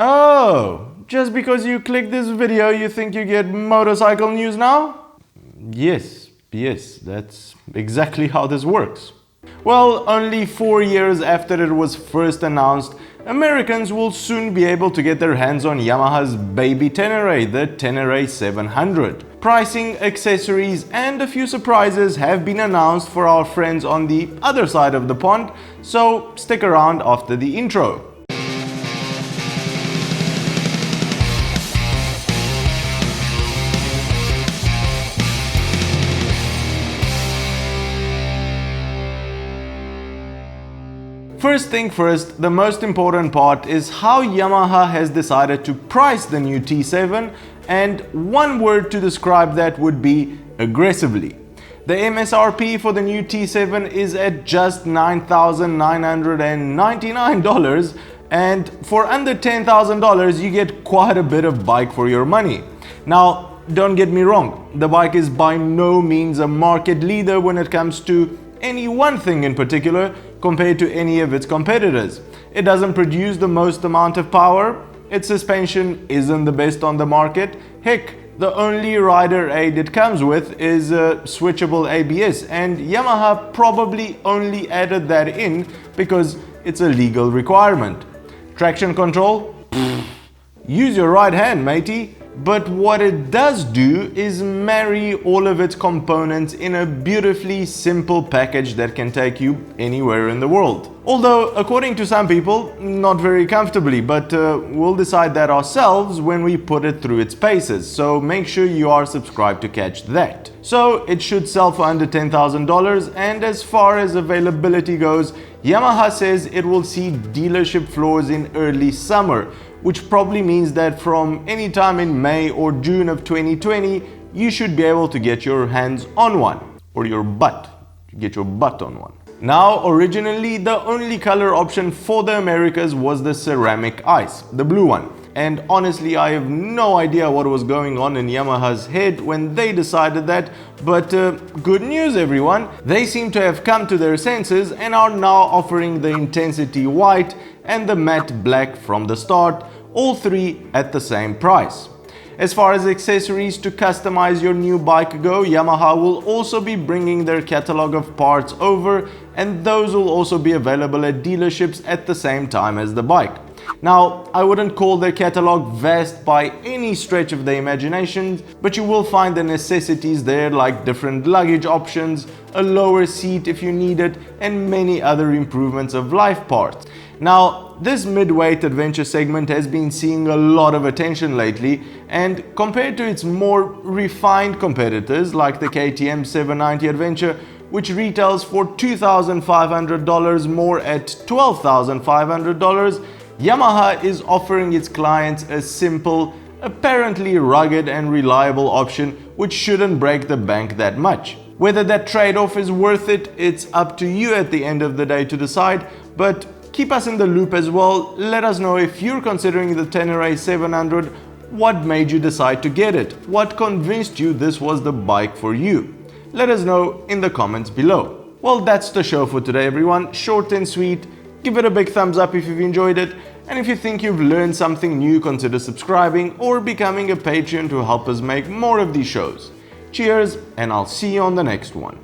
Oh, just because you click this video, you think you get motorcycle news now? Yes, that's exactly how this works. Well, only 4 years after it was first announced, Americans will soon be able to get their hands on Yamaha's baby Tenere, the Tenere 700. Pricing, accessories and a few surprises have been announced for our friends on the other side of the pond, so stick around after the intro. First thing first, the most important part is how Yamaha has decided to price the new T7, and one word to describe that would be aggressively. The MSRP for the new T7 is at just $9,999, and for under $10,000 you get quite a bit of bike for your money. Now, don't get me wrong, the bike is by no means a market leader when it comes to any one thing in particular compared to any of its competitors. It doesn't produce the most amount of power, its suspension isn't the best on the market, heck, the only rider aid it comes with is a switchable ABS, and Yamaha probably only added that in because it's a legal requirement. Traction control? Use your right hand, matey. But what it does do is marry all of its components in a beautifully simple package that can take you anywhere in the world. Although, according to some people, not very comfortably, but we'll decide that ourselves when we put it through its paces, so make sure you are subscribed to catch that. So it should sell for under $10,000, and as far as availability goes, Yamaha says it will see dealership floors in early summer, which probably means that from any time in May or June of 2020, you should be able to get your hands on one, or your butt, get your butt on one. Now, originally, the only color option for the Americas was the ceramic ice, the blue one. And honestly, I have no idea what was going on in Yamaha's head when they decided that, but good news everyone, they seem to have come to their senses and are now offering the intensity white and the matte black from the start, all three at the same price. As far as accessories to customize your new bike go, Yamaha will also be bringing their catalog of parts over, and those will also be available at dealerships at the same time as the bike. Now, I wouldn't call their catalog vast by any stretch of the imagination, but you will find the necessities there like different luggage options, a lower seat if you need it, and many other improvements of life parts. Now, this mid-weight adventure segment has been seeing a lot of attention lately, and compared to its more refined competitors like the KTM 790 Adventure, which retails for $2,500 more at $12,500, Yamaha is offering its clients a simple, apparently rugged and reliable option which shouldn't break the bank that much. Whether that trade-off is worth it, it's up to you at the end of the day to decide, but keep us in the loop as well. Let us know if you're considering the Tenere 700, what made you decide to get it? What convinced you this was the bike for you? Let us know in the comments below. Well, that's the show for today everyone, short and sweet. Give it a big thumbs up if you've enjoyed it, and if you think you've learned something new, consider subscribing or becoming a Patreon to help us make more of these shows. Cheers, and I'll see you on the next one.